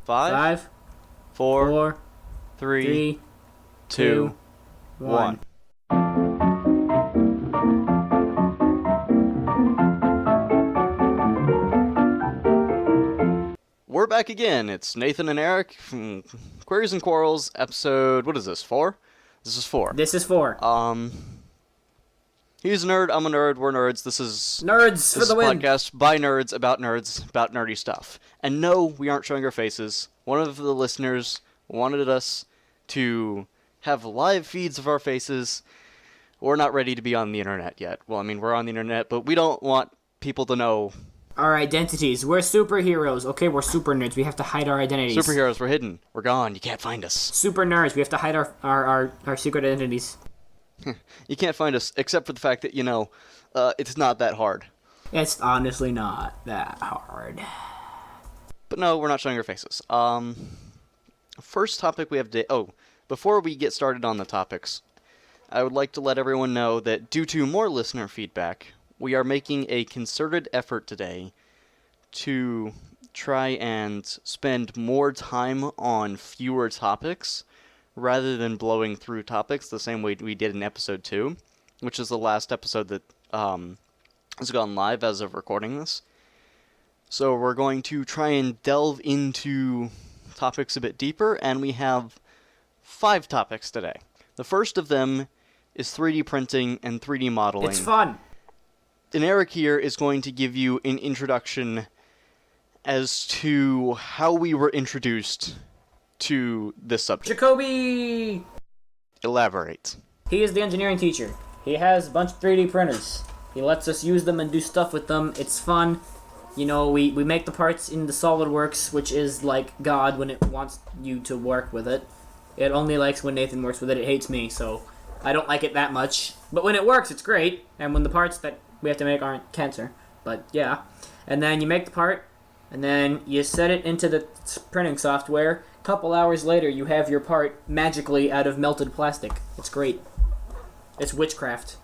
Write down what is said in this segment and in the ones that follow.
Five, 4, four, 3, three, 2, 1. We're back again. It's Nathan and Eric from Queries and Quarrels, episode, what is this, 4? This is 4. This is 4. He's a nerd, I'm a nerd, we're nerds. This is Nerds for the win. a podcast by nerds, about nerdy stuff. And no, we aren't showing our faces. One of the listeners wanted us to have live feeds of our faces. We're not ready to be on the internet yet. Well, I mean, we're on the internet, but we don't want people to know Our identities. We're superheroes. Okay, we're super nerds. We have to hide our identities. superheroes. We're hidden. We're gone. You can't find us. Super nerds. We have to hide our secret identities. You can't find us, except for the fact that, it's not that hard. It's honestly not that hard. But no, we're not showing our faces. First topic we have today... Oh, before we get started on the topics, I would like to let everyone know that due to more listener feedback, we are making a concerted effort today to try and spend more time on fewer topics rather than blowing through topics the same way we did in episode 2, which is the last episode that has gone live as of recording this. So we're going to try and delve into topics a bit deeper, and we have 5 topics today. The first of them is 3D printing and 3D modeling. It's fun. And Eric here is going to give you an introduction as to how we were introduced to this subject. Jacoby! Elaborate. He is the engineering teacher. He has a bunch of 3D printers. He lets us use them and do stuff with them. It's fun. You know, we make the parts in the SolidWorks, which is like God when it wants you to work with it. It only likes when Nathan works with it. It hates me, so I don't like it that much. But when it works, it's great. And when the parts that we have to make aren't cancer. But yeah. And then you make the part, and then you set it into the printing software. A couple hours later, you have your part magically out of melted plastic. It's great. It's witchcraft.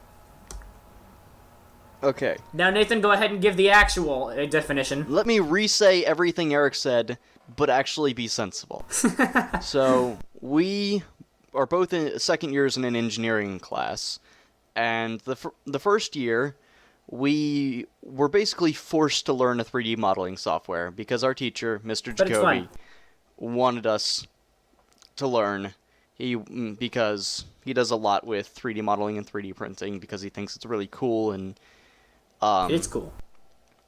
Okay. Now, Nathan, go ahead and give the actual definition. Let me re-say everything Eric said, but actually be sensible. So, we are both in second years in an engineering class, and the first year, we were basically forced to learn a 3D modeling software because our teacher, Mr. Jacoby, wanted us to learn. Because he does a lot with 3D modeling and 3D printing because he thinks it's really cool and it's cool.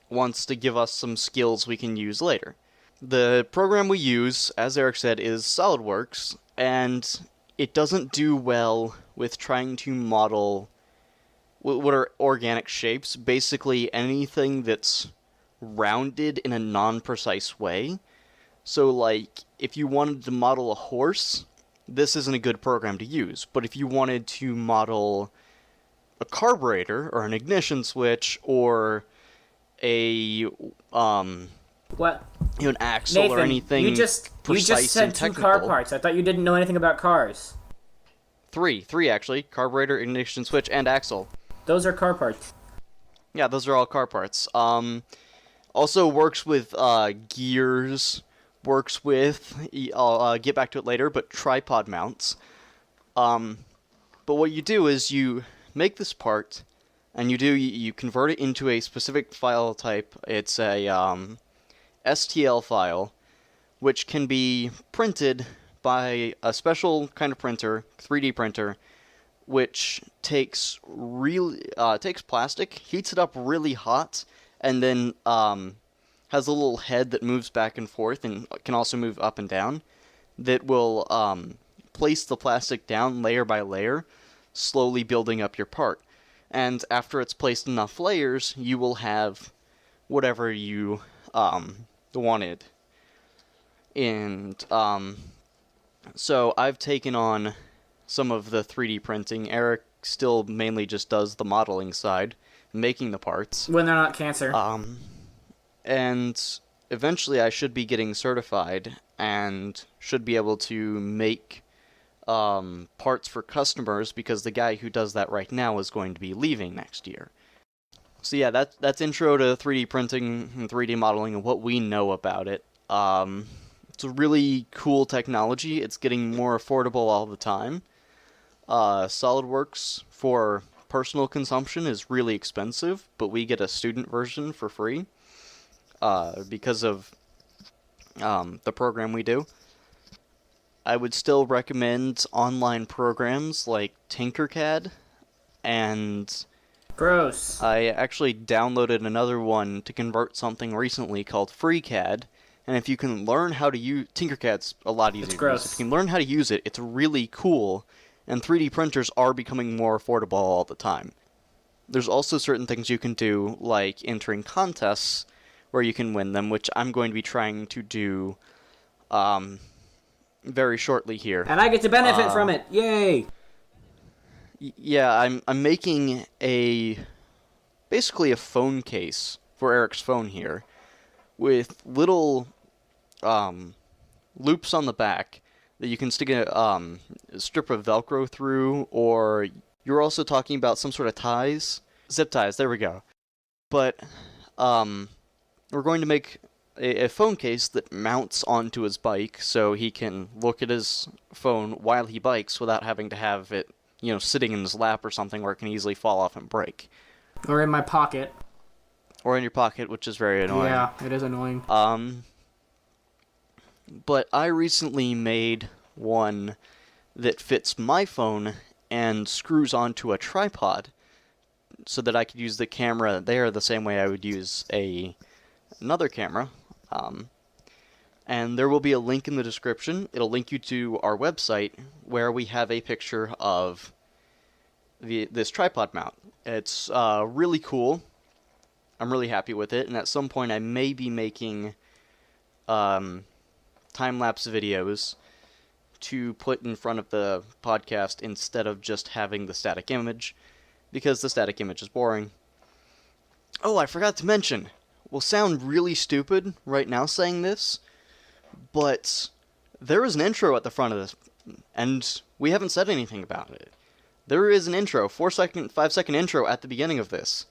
Wants to give us some skills we can use later. The program we use, as Eric said, is SolidWorks, and it doesn't do well with trying to model what are organic shapes, basically anything that's rounded in a non-precise way. So, like, if you wanted to model a horse, this isn't a good program to use. But if you wanted to model a carburetor, or an ignition switch, or What? an axle, Nathan, or anything you just precise said and 2 technical. car parts. I thought you didn't know anything about cars. Three actually. Carburetor, ignition switch, and axle. Those are car parts. Yeah, those are all car parts. Also works with gears, works with, I'll get back to it later, but tripod mounts. But what you do is you make this part, and you convert it into a specific file type. It's a STL file, which can be printed by a special kind of printer, 3D printer, which takes plastic, heats it up really hot, and then has a little head that moves back and forth and can also move up and down, that will place the plastic down layer by layer, slowly building up your part. And after it's placed enough layers, you will have whatever you wanted. And so I've taken on some of the 3D printing. Eric still mainly just does the modeling side, making the parts. When they're not cancer. And eventually I should be getting certified and should be able to make parts for customers, because the guy who does that right now is going to be leaving next year. So yeah, that's intro to 3D printing and 3D modeling and what we know about it. It's a really cool technology. It's getting more affordable all the time. SolidWorks for personal consumption is really expensive, but we get a student version for free because of the program we do. I would still recommend online programs like Tinkercad, and Gross. I actually downloaded another one to convert something recently called FreeCAD, and if you can learn how to use Tinkercad's a lot easier. It's to gross. use. If you can learn how to use it, it's really cool, and 3D printers are becoming more affordable all the time. There's also certain things you can do, like entering contests where you can win them, which I'm going to be trying to do very shortly here. And I get to benefit from it. Yay! Yeah, I'm making basically a phone case for Eric's phone here, with little loops on the back that you can stick a strip of Velcro through, or you're also talking about some sort of ties, zip ties. There we go. But we're going to make a phone case that mounts onto his bike, so he can look at his phone while he bikes without having to have it, sitting in his lap or something where it can easily fall off and break. Or in my pocket. Or in your pocket, which is very annoying. Yeah, it is annoying. But I recently made one that fits my phone and screws onto a tripod so that I could use the camera there the same way I would use another camera. And there will be a link in the description. It'll link you to our website where we have a picture of this tripod mount. It's really cool. I'm really happy with it, and at some point I may be making time-lapse videos to put in front of the podcast instead of just having the static image, because the static image is boring. Oh, I forgot to mention, will sound really stupid right now saying this, but there is an intro at the front of this, and we haven't said anything about it. There is an intro, 5-second intro at the beginning of this.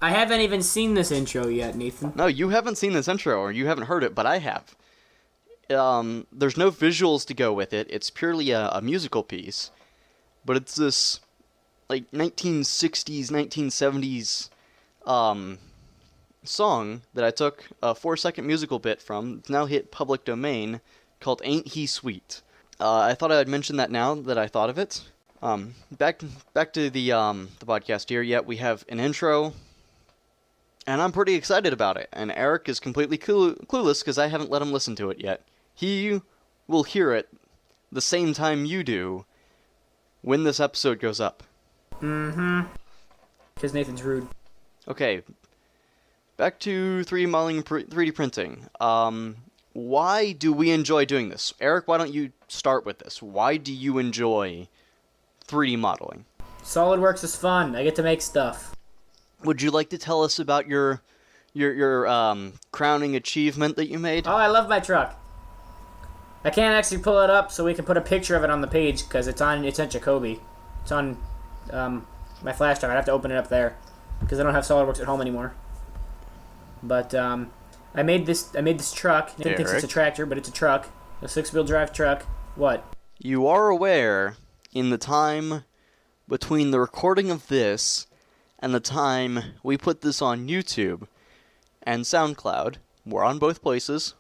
I haven't even seen this intro yet, Nathan. No, you haven't seen this intro, or you haven't heard it, but I have. There's no visuals to go with it. It's purely a musical piece. But it's this, 1960s, 1970s, song that I took a 4-second musical bit from. It's now hit public domain, called Ain't He Sweet. I thought I'd mention that now that I thought of it. Back to the podcast here. Yeah, we have an intro, and I'm pretty excited about it. And Eric is completely clueless because I haven't let him listen to it yet. He will hear it the same time you do when this episode goes up. Mm-hmm. Because Nathan's rude. Okay, back to 3D modeling and 3D printing. Why do we enjoy doing this? Eric, why don't you start with this? Why do you enjoy 3D modeling? SolidWorks is fun. I get to make stuff. Would you like to tell us about your crowning achievement that you made? Oh, I love my truck. I can't actually pull it up so we can put a picture of it on the page because it's on Jacoby. It's on my flash drive. I'd have to open it up there because I don't have SolidWorks at home anymore. But I made this truck. Nathan thinks it's a tractor, but it's a truck. A 6-wheel drive truck. What? You are aware, in the time between the recording of this and the time we put this on YouTube and Soundcloud, we're on both places,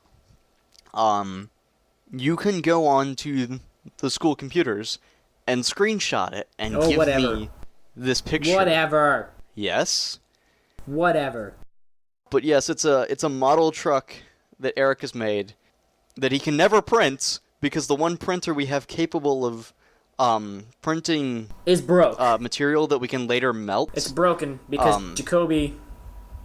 you can go on to the school computers and screenshot it and give me this picture. Whatever. Yes? Whatever. But yes, it's a model truck that Eric has made that he can never print because the one printer we have capable of printing is broke. Material that we can later melt. It's broken because Jacoby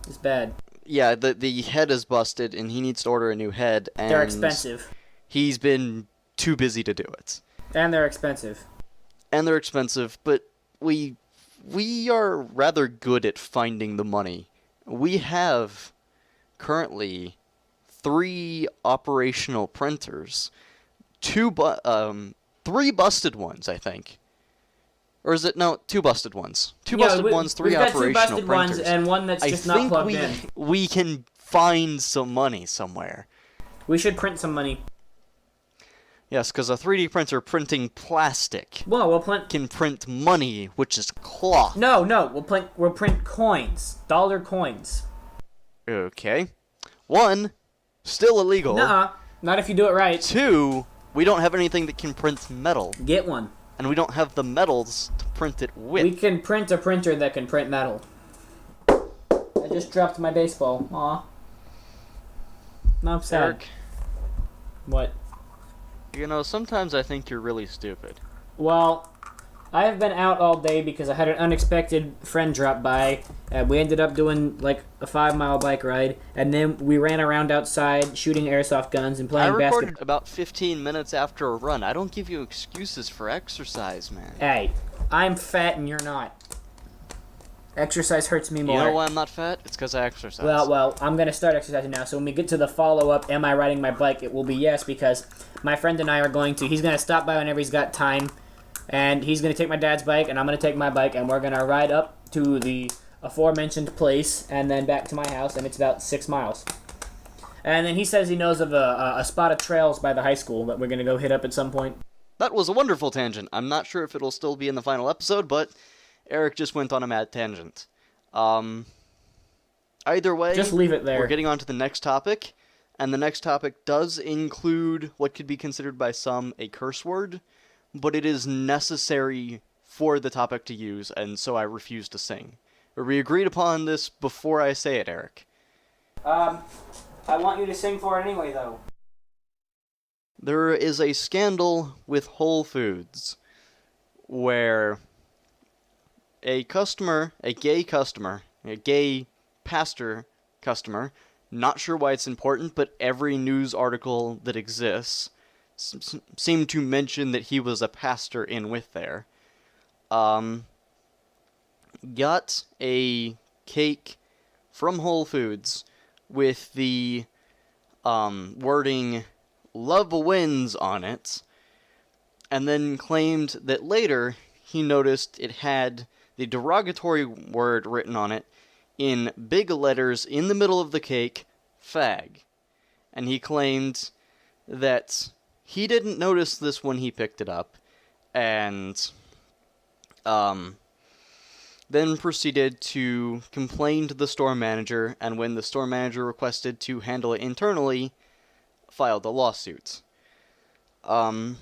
is bad. Yeah, the head is busted and he needs to order a new head. And they're expensive. He's been too busy to do it. And they're expensive. But we are rather good at finding the money. We have currently 3 operational printers, 3 busted ones, I think. Or is it, no, 2 busted ones. 2 busted ones, 3 operational printers. We've got 2 busted ones and one that's just not plugged in. We can find some money somewhere. We should print some money. Yes, because a 3D printer printing plastic Well, we'll print. can print money, which is cloth. No, we'll print coins, dollar coins. Okay. 1, still illegal. Nuh-uh, not if you do it right. 2, we don't have anything that can print metal. Get one. And we don't have the metals to print it with. We can print a printer that can print metal. I just dropped my baseball. Aw. No, I'm sad. Eric, What? you know, sometimes I think you're really stupid. Well, I have been out all day because I had an unexpected friend drop by. We ended up doing like a 5-mile bike ride, and then we ran around outside shooting airsoft guns and I playing recorded basketball. about 15 minutes after a run. I don't give you excuses for exercise, man. Hey, I'm fat and you're not. Exercise hurts me more. You know why I'm not fat? It's because I exercise. Well, I'm going to start exercising now, so when we get to the follow-up, am I riding my bike, it will be yes, because my friend and I are going to, he's going to stop by whenever he's got time, and he's going to take my dad's bike, and I'm going to take my bike, and we're going to ride up to the aforementioned place, and then back to my house, and it's about 6 miles. And then he says he knows of a spot of trails by the high school that we're going to go hit up at some point. That was a wonderful tangent. I'm not sure if it'll still be in the final episode, but Eric just went on a mad tangent. Either way, Just leave it there. we're getting on to the next topic, and the next topic does include what could be considered by some a curse word, but it is necessary for the topic to use, and so I refuse to sing. We agreed upon this before I say it, Eric. I want you to sing for it anyway, though. There is a scandal with Whole Foods where a gay pastor customer, not sure why it's important, but every news article that exists seemed to mention that he was a pastor in with there, got a cake from Whole Foods with the wording "Love Wins" on it, and then claimed that later he noticed it had the derogatory word written on it in big letters in the middle of the cake, "fag." And he claimed that he didn't notice this when he picked it up, and then proceeded to complain to the store manager, and when the store manager requested to handle it internally, filed a lawsuit. Are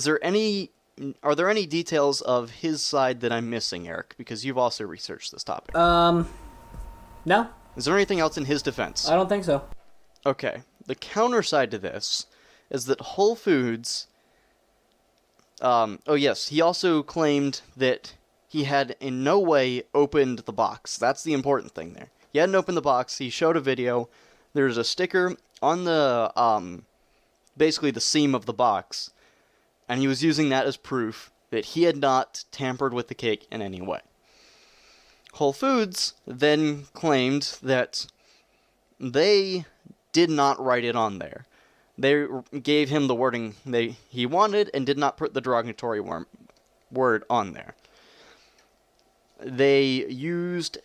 there any details of his side that I'm missing, Eric? Because you've also researched this topic. No, Is there anything else in his defense? I don't think so. Okay. The counter side to this is that Whole Foods... oh yes, he also claimed that he had in no way opened the box. That's the important thing there. He hadn't opened the box. He showed a video. There's a sticker on the, basically the seam of the box, and he was using that as proof that he had not tampered with the cake in any way. Whole Foods then claimed that they did not write it on there. They gave him the wording he wanted and did not put the derogatory word on there. They used,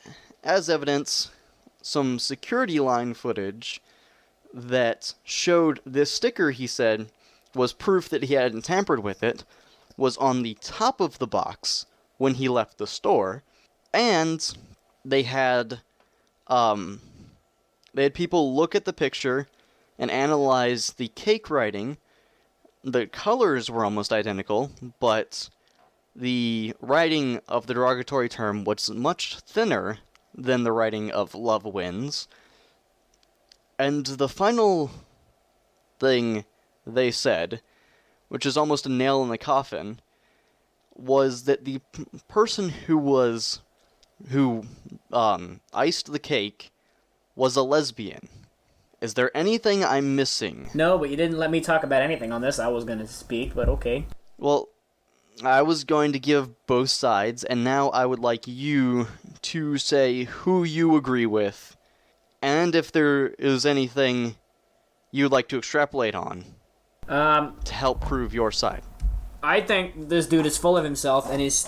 as evidence, some security line footage that showed this sticker, he said, was proof that he hadn't tampered with it, was on the top of the box when he left the store, and they had people look at the picture and analyze the cake writing. The colors were almost identical, but the writing of the derogatory term was much thinner than the writing of "Love Wins." And the final thing they said, which is almost a nail in the coffin, was that the person who iced the cake was a lesbian. Is there anything I'm missing? No, but you didn't let me talk about anything on this. I was going to speak, but okay. Well, I was going to give both sides, and now I would like you to say who you agree with, and if there is anything you'd like to extrapolate on to help prove your side. I think this dude is full of himself, and he's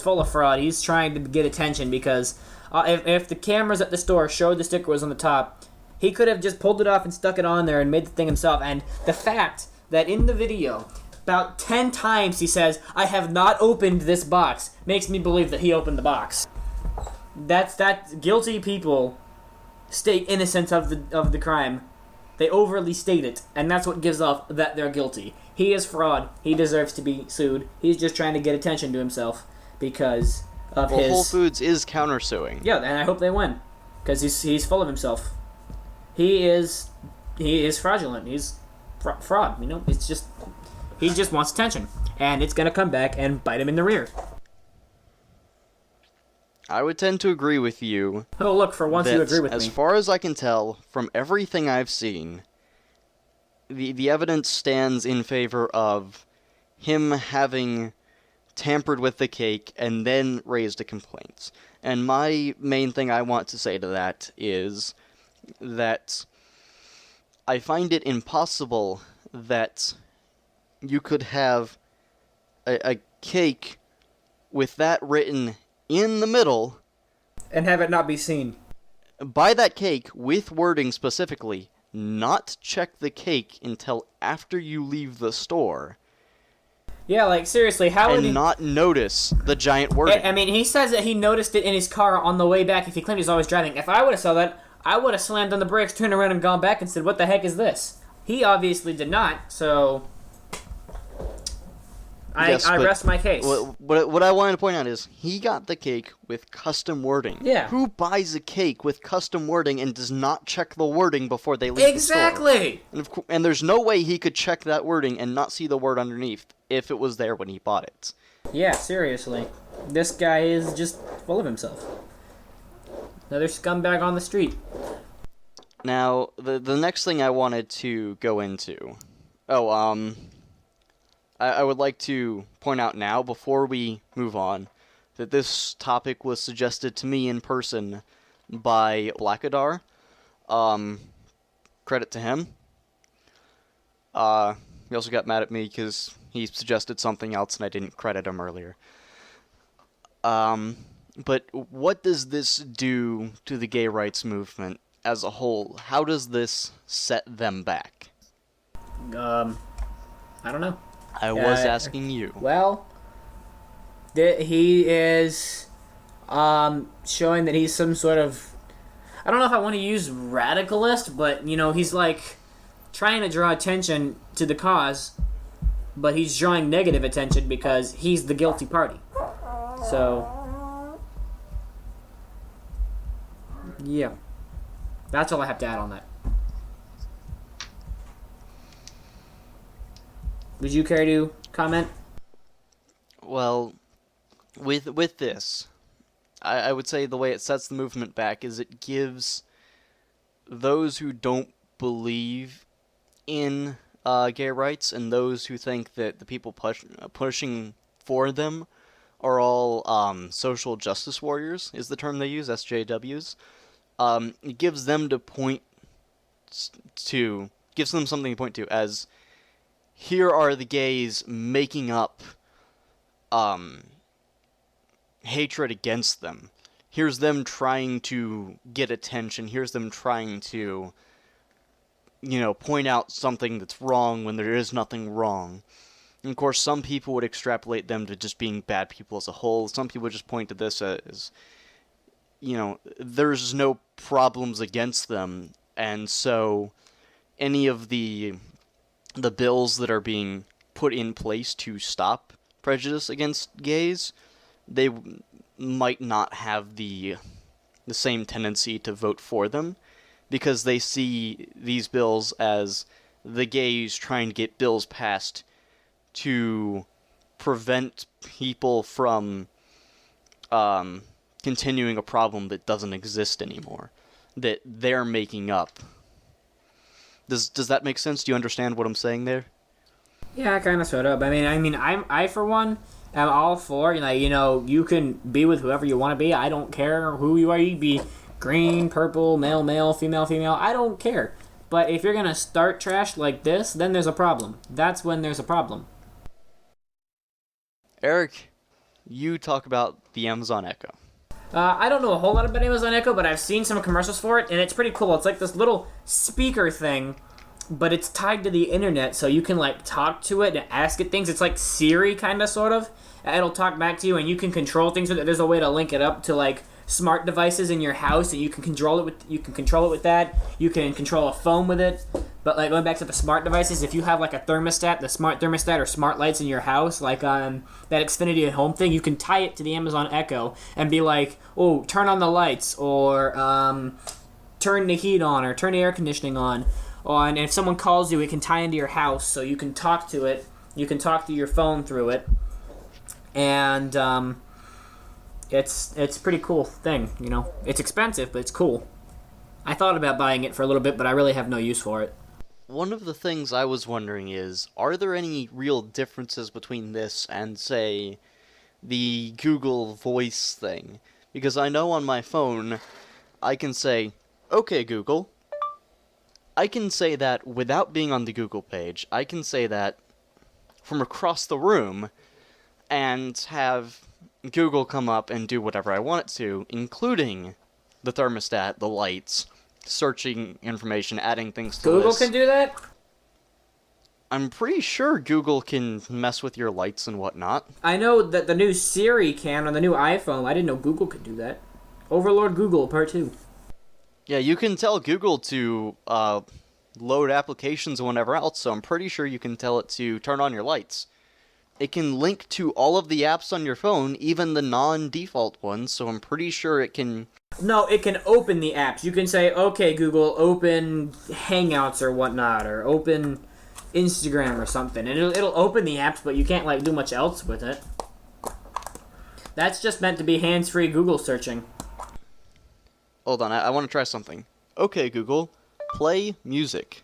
full of fraud. He's trying to get attention because if the cameras at the store showed the sticker was on the top, he could have just pulled it off and stuck it on there and made the thing himself. And the fact that in the video, about 10 times he says, "I have not opened this box," makes me believe that he opened the box. That guilty people state innocence of the crime. They overly state it, and that's what gives off that they're guilty. He is fraud. He deserves to be sued. He's just trying to get attention to himself because of his... Whole Foods is countersuing. Yeah, and I hope they win, because he's full of himself. He is fraudulent. He's fraud. You know, he just wants attention, and it's gonna come back and bite him in the rear. I would tend to agree with you. Oh, look, for once you agree with me. As far as I can tell, from everything I've seen, the evidence stands in favor of him having tampered with the cake and then raised a complaint. And my main thing I want to say to that is that I find it impossible that you could have a cake with that written in the middle, and have it not be seen. Buy that cake with wording specifically, not check the cake until after you leave the store. Yeah, like, seriously, how would he... And not notice the giant wording. I mean, he says that he noticed it in his car on the way back if he claimed he's always driving. If I would have saw that, I would have slammed on the brakes, turned around, and gone back and said, "What the heck is this?" He obviously did not, so... I rest my case. What I wanted to point out is, he got the cake with custom wording. Yeah. Who buys a cake with custom wording and does not check the wording before they leave the store? Exactly! And there's no way he could check that wording and not see the word underneath if it was there when he bought it. Yeah, seriously. This guy is just full of himself. Another scumbag on the street. Now, the next thing I wanted to go into... I would like to point out now, before we move on, that this topic was suggested to me in person by Blackadar. Credit to him. He also got mad at me because he suggested something else and I didn't credit him earlier. But what does this do to the gay rights movement as a whole? How does this set them back? I don't know. I was asking you. Well, he is showing that he's some sort of... I don't know if I want to use radicalist, but, you know, he's like trying to draw attention to the cause, but he's drawing negative attention because he's the guilty party. So, yeah. That's all I have to add on that. Would you care to comment? Well, with this, I would say the way it sets the movement back is it gives those who don't believe in gay rights and those who think that the people pushing for them are all social justice warriors, is the term they use, SJWs. It gives them gives them something to point to as... Here are the gays making up hatred against them. Here's them trying to get attention. Here's them trying to, point out something that's wrong when there is nothing wrong. And of course, some people would extrapolate them to just being bad people as a whole. Some people just point to this as, there's no problems against them. And so any of the bills that are being put in place to stop prejudice against gays, they might not have the same tendency to vote for them because they see these bills as the gays trying to get bills passed to prevent people from continuing a problem that doesn't exist anymore, that they're making up. Does that make sense? Do you understand what I'm saying there? Yeah, kind of, sort of. I for one am all for, you can be with whoever you want to be. I don't care who you are. You be green, purple, male, female. I don't care. But if you're gonna start trash like this, then there's a problem. That's when there's a problem. Eric, you talk about the Amazon Echo. I don't know a whole lot about Amazon Echo, but I've seen some commercials for it, and it's pretty cool. It's like this little speaker thing but it's tied to the internet, so you can like talk to it and ask it things. It's like Siri, kind of, sort of. It'll talk back to you, and you can control things with it. There's a way to link it up to like smart devices in your house, and you can control it with that. You can control a phone with it. But like going back to the smart devices, if you have like a thermostat, the smart thermostat or smart lights in your house, like that Xfinity at Home thing, you can tie it to the Amazon Echo and be like, oh, turn on the lights, or turn the heat on, or turn the air conditioning on. And if someone calls you, it can tie into your house, so you can talk to it. You can talk to your phone through it, and it's a pretty cool thing. You know, it's expensive, but it's cool. I thought about buying it for a little bit, but I really have no use for it. One of the things I was wondering is, are there any real differences between this and, say, the Google Voice thing? Because I know on my phone, I can say, okay, Google. I can say that without being on the Google page. I can say that from across the room and have Google come up and do whatever I want it to, including the thermostat, the lights, searching information, adding things to Google lists. can do that? I'm pretty sure Google can mess with your lights and whatnot. I know that the new Siri can on the new iPhone. I didn't know Google could do that. Overlord Google, Part 2. Yeah, you can tell Google to load applications and whatever else, so I'm pretty sure you can tell it to turn on your lights. It can link to all of the apps on your phone, even the non-default ones, so I'm pretty sure it can... No, it can open the apps. You can say, okay, Google, open Hangouts or whatnot, or open Instagram or something, and it'll open the apps, but you can't like do much else with it. That's just meant to be hands-free Google searching. Hold on, I want to try something. Okay, Google, play music.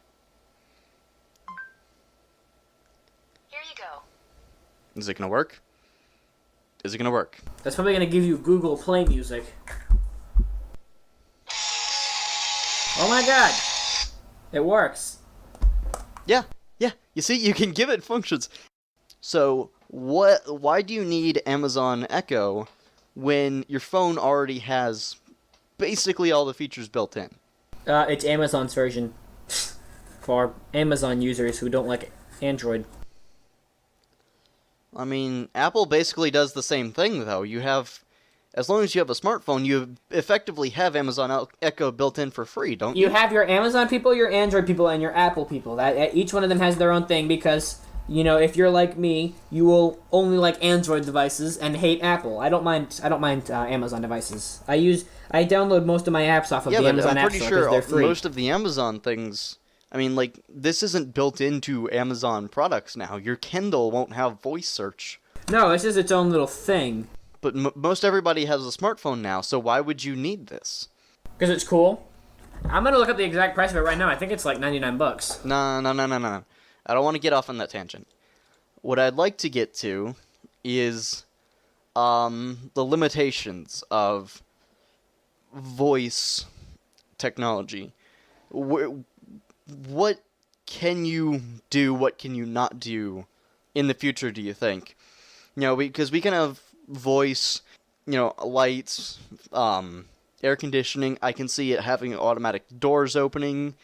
Here you go. Is it gonna work? Is it gonna work? That's probably going to give you Google Play Music. Oh my god! It works. Yeah. You see, you can give it functions. So, why do you need Amazon Echo when your phone already has basically all the features built in? It's Amazon's version for Amazon users who don't like Android. I mean, Apple basically does the same thing, though. As long as you have a smartphone, you effectively have Amazon Echo built in for free, don't you? You have your Amazon people, your Android people, and your Apple people. That each one of them has their own thing because, you know, if you're like me, you will only like Android devices and hate Apple. I don't mind Amazon devices. I download most of my apps off of the Amazon App Store because they're free. Most of the Amazon things, I mean, like, this isn't built into Amazon products now. Your Kindle won't have voice search. No, this is its own little thing. But most everybody has a smartphone now, so why would you need this? Because it's cool. I'm going to look up the exact price of it right now. I think it's like $99. No. I don't want to get off on that tangent. What I'd like to get to is the limitations of voice technology. What can you do, what can you not do in the future, do you think? You know, because we can have voice, you know, lights, air conditioning. I can see it having automatic doors opening.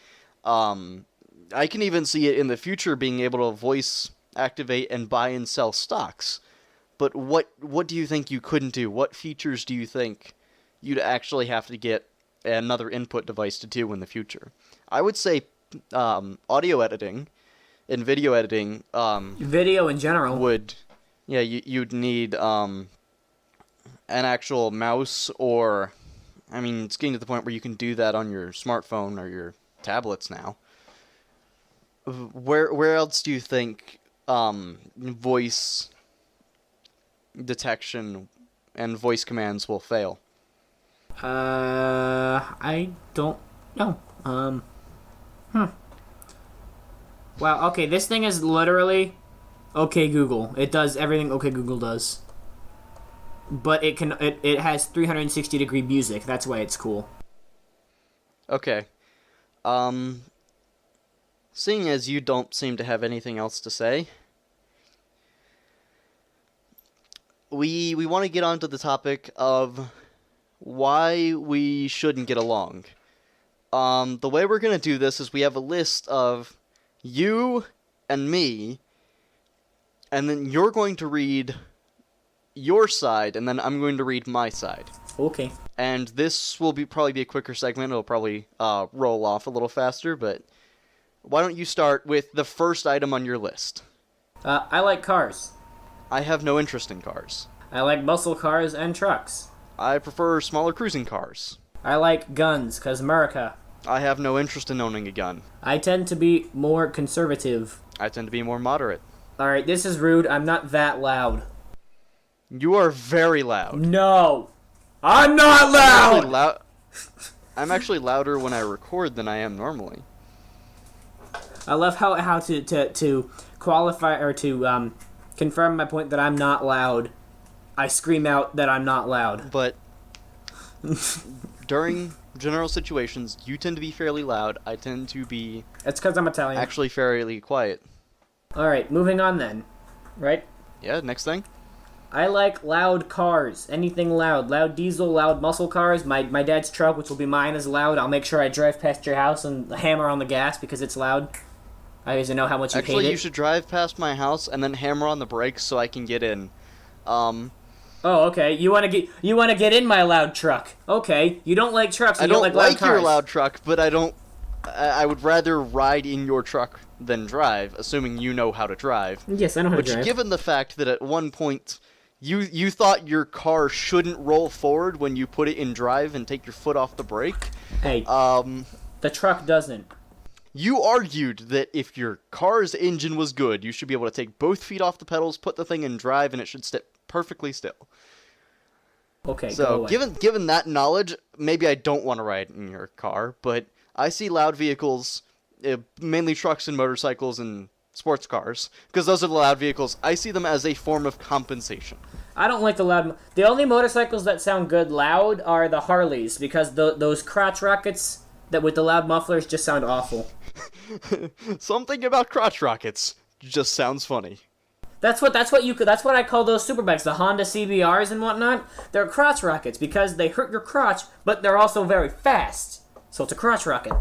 I can even see it in the future being able to voice activate and buy and sell stocks. But what do you think you couldn't do? What features do you think you'd actually have to get another input device to do in the future? I would say audio editing and video editing. Video in general. You'd need an actual mouse, or, I mean, it's getting to the point where you can do that on your smartphone or your tablets now. Where else do you think voice detection and voice commands will fail? I don't know. Wow, okay, this thing is literally OK Google. It does everything OK Google does. But it has 360-degree music. That's why it's cool. Okay. Seeing as you don't seem to have anything else to say, we want to get on to the topic of why we shouldn't get along. The way we're going to do this is we have a list of you and me, and then you're going to read your side, and then I'm going to read my side. Okay. And this will probably be a quicker segment. It'll probably roll off a little faster, but why don't you start with the first item on your list? I like cars. I have no interest in cars. I like muscle cars and trucks. I prefer smaller cruising cars. I like guns, 'cause America. I have no interest in owning a gun. I tend to be more conservative. I tend to be more moderate. Alright, this is rude. I'm not that loud. You are very loud. No! I'm not loud! I'm actually louder when I record than I am normally. I love how to qualify or to confirm my point that I'm not loud. I scream out that I'm not loud. But during general situations, you tend to be fairly loud. I tend to be... It's because I'm Italian. actually fairly quiet. Alright, moving on then. Right? Yeah, next thing. I like loud cars. Anything loud. Loud diesel, loud muscle cars. My dad's truck, which will be mine, is loud. I'll make sure I drive past your house and hammer on the gas because it's loud. I always know how much you hate it. Actually, you should drive past my house and then hammer on the brakes so I can get in. Oh, okay. You want to get in my loud truck. Okay. You don't like trucks. And I don't like loud cars. your loud truck, but I would rather ride in your truck than drive, assuming you know how to drive. Yes, I know how to drive. Which, given the fact that at one point you thought your car shouldn't roll forward when you put it in drive and take your foot off the brake. Hey. The truck doesn't. You argued that if your car's engine was good, you should be able to take both feet off the pedals, put the thing in drive, and it should sit perfectly still. Okay, go So, away. given that knowledge, maybe I don't want to ride in your car, but I see loud vehicles, mainly trucks and motorcycles and sports cars, because those are the loud vehicles. I see them as a form of compensation. I don't like the loud... The only motorcycles that sound good loud are the Harleys, because those crotch rockets that with the loud mufflers just sound awful. Something about crotch rockets just sounds funny. That's what I call those superbikes, the Honda CBRs and whatnot. They're crotch rockets because they hurt your crotch, but they're also very fast. So it's a crotch rocket.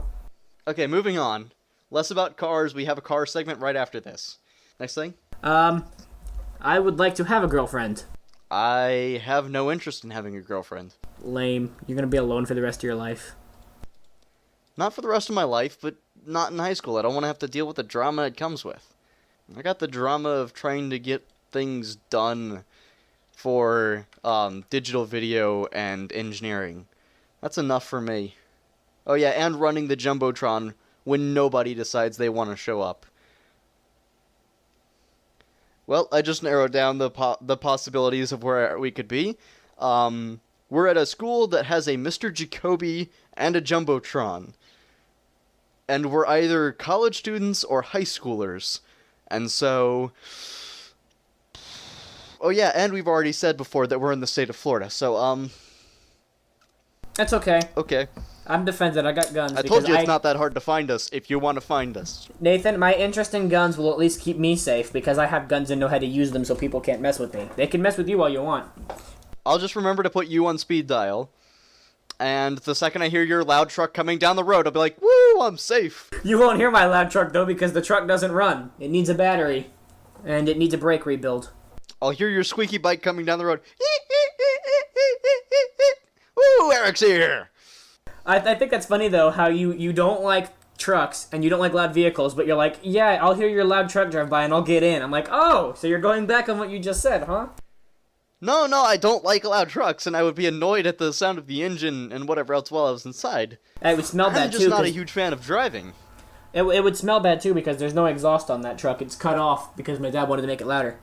Okay, moving on. Less about cars. We have a car segment right after this. Next thing. I would like to have a girlfriend. I have no interest in having a girlfriend. Lame. You're gonna be alone for the rest of your life. Not for the rest of my life, but not in high school. I don't want to have to deal with the drama it comes with. I got the drama of trying to get things done for digital video and engineering. That's enough for me. Oh yeah, and running the Jumbotron when nobody decides they want to show up. Well, I just narrowed down the possibilities of where we could be. We're at a school that has a Mr. Jacoby and a Jumbotron. And we're either college students or high schoolers. And so... Oh yeah, and we've already said before that we're in the state of Florida, so, That's okay. Okay. I'm defended. I got guns. I told you it's not that hard to find us if you want to find us. Nathan, my interest in guns will at least keep me safe because I have guns and know how to use them so people can't mess with me. They can mess with you all you want. I'll just remember to put you on speed dial. And the second I hear your loud truck coming down the road, I'll be like, woo, I'm safe. You won't hear my loud truck, though, because the truck doesn't run. It needs a battery. And it needs a brake rebuild. I'll hear your squeaky bike coming down the road. Woo, Eric's here. I think that's funny, though, how you don't like trucks and you don't like loud vehicles, but you're like, yeah, I'll hear your loud truck drive by and I'll get in. I'm like, oh, so you're going back on what you just said, huh? No, I don't like loud trucks, and I would be annoyed at the sound of the engine and whatever else while I was inside. It would smell bad, I'm too. just not a huge fan of driving. It would smell bad, too, because there's no exhaust on that truck. It's cut off because my dad wanted to make it louder.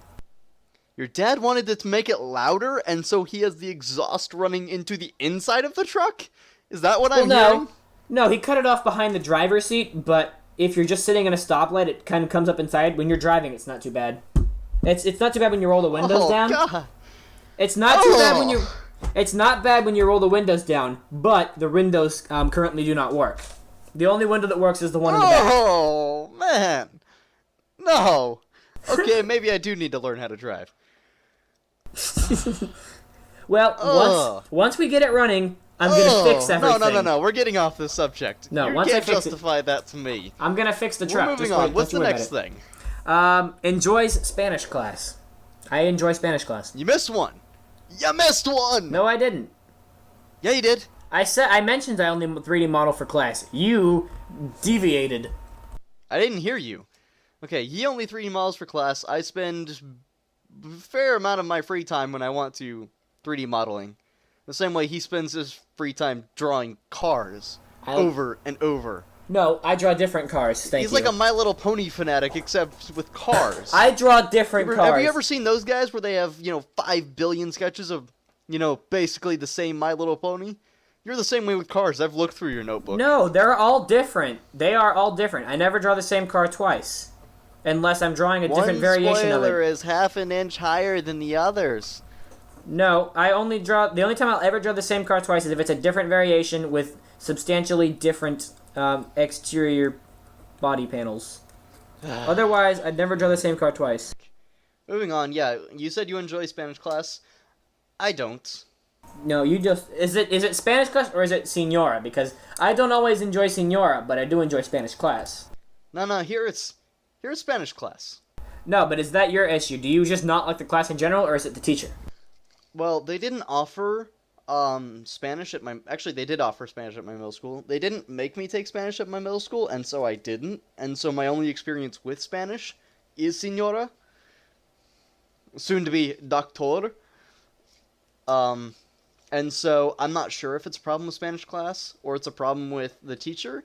Your dad wanted to make it louder, and so he has the exhaust running into the inside of the truck? Is that what I'm hearing? No, he cut it off behind the driver's seat, but if you're just sitting in a stoplight, it kind of comes up inside. When you're driving, it's not too bad. It's not too bad when you roll the windows down. God. It's not too bad when you... It's not bad when you roll the windows down, but the windows currently do not work. The only window that works is the one in the back. Oh, man. No. Okay, maybe I do need to learn how to drive. Well, once we get it running, I'm gonna fix everything. No. We're getting off this subject. No, you once I can't fix it- justify that to me. I'm gonna fix the We're trap. moving Just on. wait, What's the don't you worry next about it. thing? Enjoys Spanish class. I enjoy Spanish class. You missed one. You missed one. No, I didn't. Yeah, you did. I mentioned I only 3D model for class. You deviated. I didn't hear you. Okay, he only 3D models for class. I spend a fair amount of my free time when I want to 3D modeling. The same way he spends his free time drawing cars over and over. No, I draw different cars. Thank you. He's like a My Little Pony fanatic, except with cars. I draw different cars. Have you ever seen those guys where they have, 5 billion sketches of, basically the same My Little Pony? You're the same way with cars. I've looked through your notebook. No, they're all different. They are all different. I never draw the same car twice. Unless I'm drawing a different variation of One spoiler it. is half an inch higher than the others. No, the only time I'll ever draw the same car twice is if it's a different variation with substantially different exterior body panels. Otherwise, I'd never draw the same car twice. Moving on, yeah, you said you enjoy Spanish class. I don't. No, you just... Is it Spanish class or is it Senora? Because I don't always enjoy Senora, but I do enjoy Spanish class. No, here it's Spanish class. No, but is that your issue? Do you just not like the class in general, or is it the teacher? Well, they didn't offer Spanish at my... Actually, they did offer Spanish at my middle school. They didn't make me take Spanish at my middle school, and so I didn't. And so my only experience with Spanish is Senora. Soon to be Doctor. And so I'm not sure if it's a problem with Spanish class, or it's a problem with the teacher.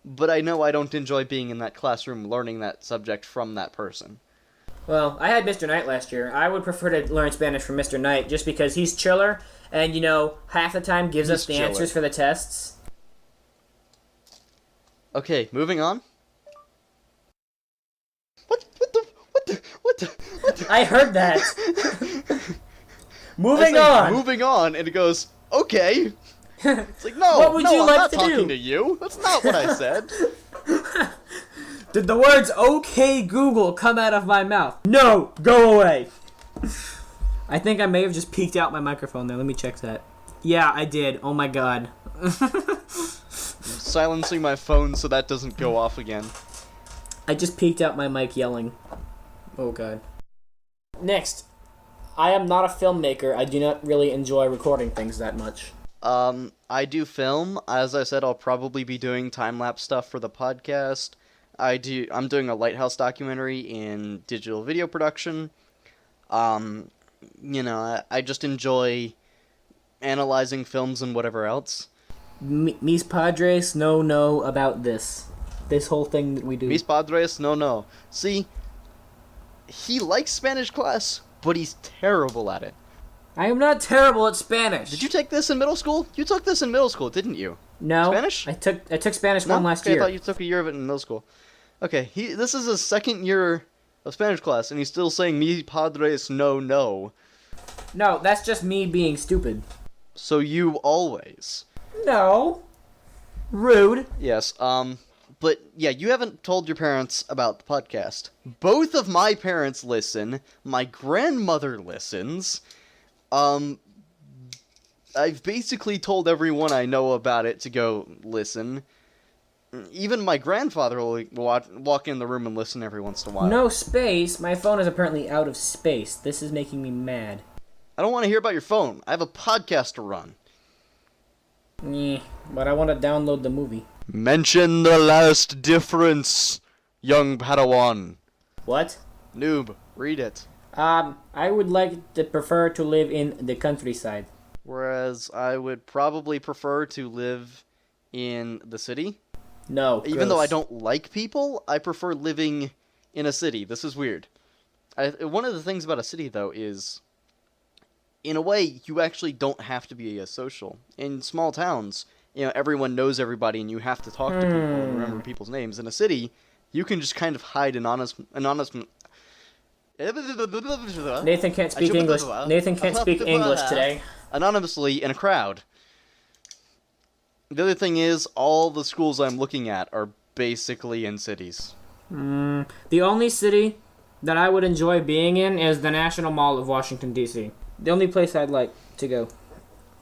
But I know I don't enjoy being in that classroom learning that subject from that person. Well, I had Mr. Knight last year. I would prefer to learn Spanish from Mr. Knight just because he's chiller and, half the time gives us the chiller. answers for the tests. Okay, moving on. What the? I heard that. I Moving say, on. Moving on, and it goes, okay. It's like, no, What would you I'm like not to talking do? to you. That's not what I said. Did the words "Okay Google" come out of my mouth? No, go away. I think I may have just peeked out my microphone there. Let me check that. Yeah, I did. Oh my god. Silencing my phone so that doesn't go off again. I just peeked out my mic yelling. Oh god. Next. I am not a filmmaker. I do not really enjoy recording things that much. I do film. As I said, I'll probably be doing time-lapse stuff for the podcast. I'm doing a Lighthouse documentary in digital video production. I just enjoy analyzing films and whatever else. Mis padres no about this. This whole thing that we do. Mis padres, no. See, he likes Spanish class, but he's terrible at it. I am not terrible at Spanish. Did you take this in middle school? You took this in middle school, didn't you? No. Spanish? I took Spanish No? one last Okay, year. I thought you took a year of it in middle school. Okay, this is his second year of Spanish class, and he's still saying "mi padres no." No, that's just me being stupid. So you always. No. Rude. Yes, but yeah, you haven't told your parents about the podcast. Both of my parents listen. My grandmother listens. I've basically told everyone I know about it to go listen. Even my grandfather will walk in the room and listen every once in a while. No space. My phone is apparently out of space. This is making me mad. I don't want to hear about your phone. I have a podcast to run. But I want to download the movie. Mention the last difference, young Padawan. What? Noob, read it. I would like to prefer to live in the countryside. Whereas I would probably prefer to live in the city. No. Even though I gross. don't like people, I prefer living in a city. This is weird. One of the things about a city, though, is, in a way, you actually don't have to be social. In small towns, everyone knows everybody, and you have to talk to people and remember people's names. In a city, you can just kind of hide anonymous. Nathan can't speak English. Nathan can't speak English today. Anonymously in a crowd. The other thing is, all the schools I'm looking at are basically in cities. The only city that I would enjoy being in is the National Mall of Washington, D.C. The only place I'd like to go.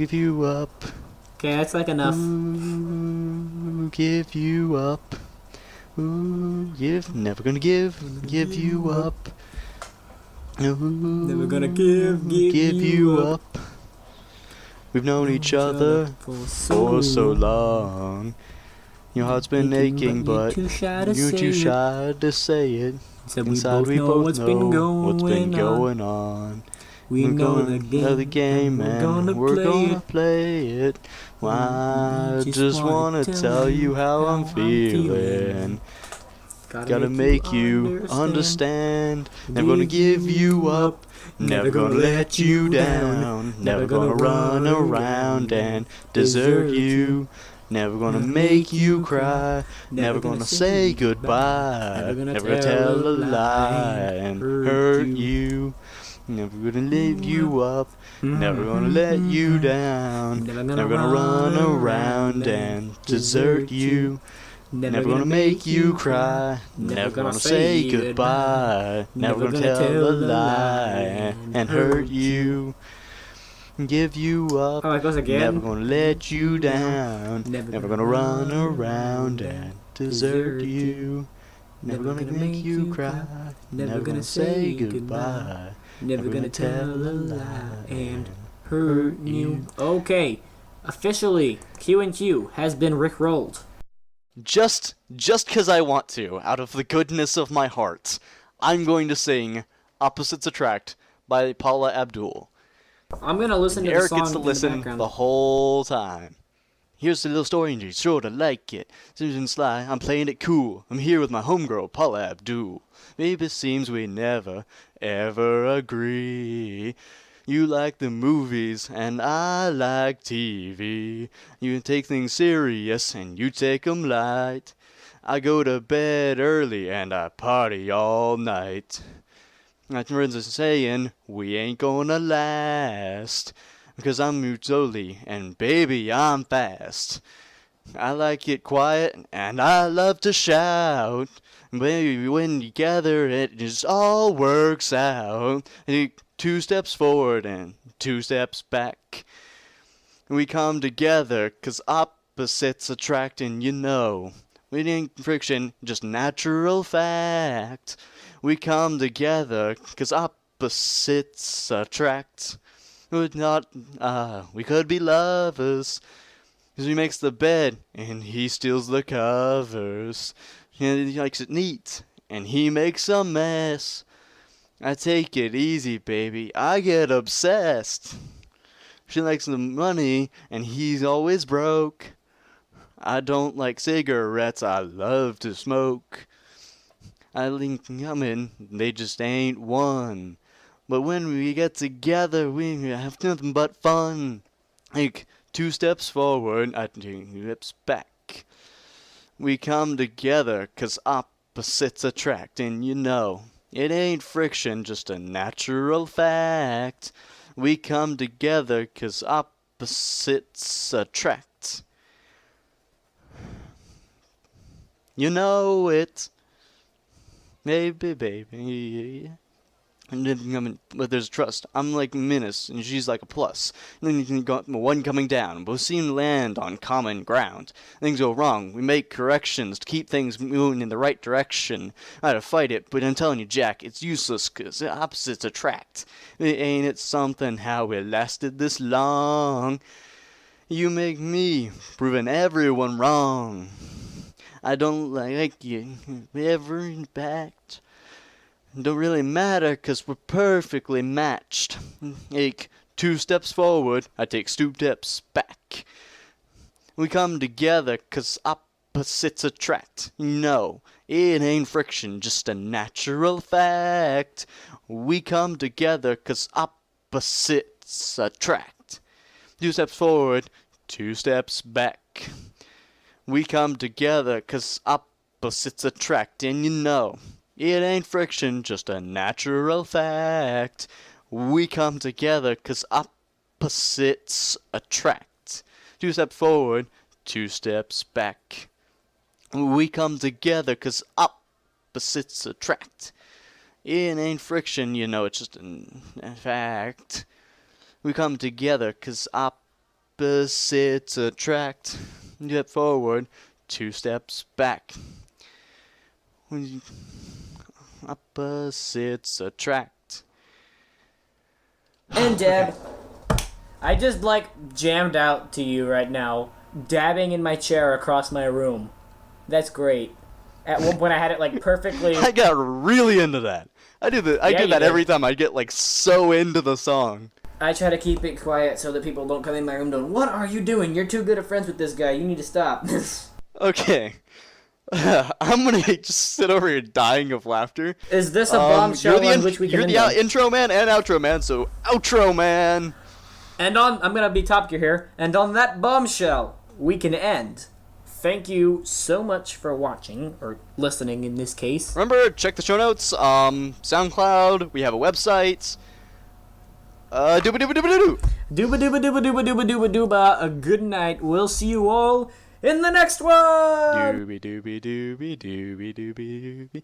give you up. Okay, that's like enough. Ooh, give you up. Ooh, never gonna give you up. Ooh, Never gonna give you you up. We've known each other for so long. Your heart's been aching, but you're too shy to you're too say it. shy to say it. Inside we both know what's been going on. We We're know gonna know the game and we're gonna play it. I just wanna tell you how I'm feeling. Gotta make you understand. Never gonna give you up. Never gonna let you down. Never gonna run around and desert you. Never gonna make you cry. Never gonna say goodbye. Never gonna tell a lie and hurt you. Never gonna leave you up. Never gonna let you down. Never gonna run around and desert you. Never gonna make you cry. Never gonna say goodbye. Never gonna tell a lie and hurt you. Give you up. Oh, it goes again. Never gonna let you down. Never gonna run around and desert you. Never gonna make you cry. Never gonna say goodbye. Never gonna tell a lie and hurt you. Okay, officially, QnQ has been rickrolled. Just 'cause I want to, out of the goodness of my heart, I'm going to sing Opposites Attract by Paula Abdul. I'm gonna listen to the Eric song gets to in listen the background. the whole time. Here's a little story and you sorta like it. Susan Sly, I'm playing it cool. I'm here with my homegirl, Paula Abdul. Maybe it seems we never, ever agree. You like the movies and I like TV. You take things serious and you take 'em light. I go to bed early and I party all night. My friends are saying we ain't gonna last. Because I'm moved slowly and baby I'm fast. I like it quiet and I love to shout. Baby, when you gather it just all works out. 2 steps forward and 2 steps back. We come together 'cause opposites attract and you know. It ain't friction, just natural fact. We come together 'cause opposites attract. We could be lovers. 'Cause he makes the bed and he steals the covers. And he likes it neat and he makes a mess. I take it easy, baby. I get obsessed. She likes the money and he's always broke. I don't like cigarettes. I love to smoke. I think coming, they just ain't one. But when we get together, we have nothing but fun. Like 2 steps forward, I take 2 steps back. We come together 'cause opposites attract, and you know, it ain't friction, just a natural fact. We come together 'cause opposites attract. You know it. Maybe, baby. But there's trust. I'm like minus, and she's like a plus. And then you can got one coming down. Both seem to land on common ground. Things go wrong. We make corrections to keep things moving in the right direction. I had to fight it, but I'm telling you, Jack, it's useless 'cause opposites attract. Ain't it something how we lasted this long? You make me proving everyone wrong. I don't like you ever in fact. Don't really matter 'cause we're perfectly matched. Take 2 steps forward, I take 2 steps back. We come together 'cause opposites attract. No, it ain't friction, just a natural fact. We come together 'cause opposites attract. 2 steps forward, 2 steps back. We come together 'cause opposites attract, and you know, it ain't friction, just a natural fact. We come together 'cause opposites attract. 2 steps forward, 2 steps back. We come together 'cause opposites attract. It ain't friction, you know, it's just a fact. We come together 'cause opposites Opposites attract. Step forward, 2 steps back. Opposites attract. And dab. I just like jammed out to you right now, dabbing in my chair across my room. That's great. At one point I had it like perfectly. I got really into that. I did that you did. every time. I get like so into the song. I try to keep it quiet so that people don't come in my room going, "What are you doing? You're too good of friends with this guy. You need to stop." Okay. I'm gonna just sit over here dying of laughter. Is this a bombshell on which we can You're the intro man and outro man, so outro man. And I'm gonna be Top Gear here, and on that bombshell, we can end. Thank you so much for watching, or listening in this case. Remember, check the show notes, SoundCloud, we have a website. Dooba dooba dooba doo. Dooba dooba dooba dooba dooba dooba dooba. A good night. We'll see you all in the next one! Doobie doobie doobie doobie doobie doobie.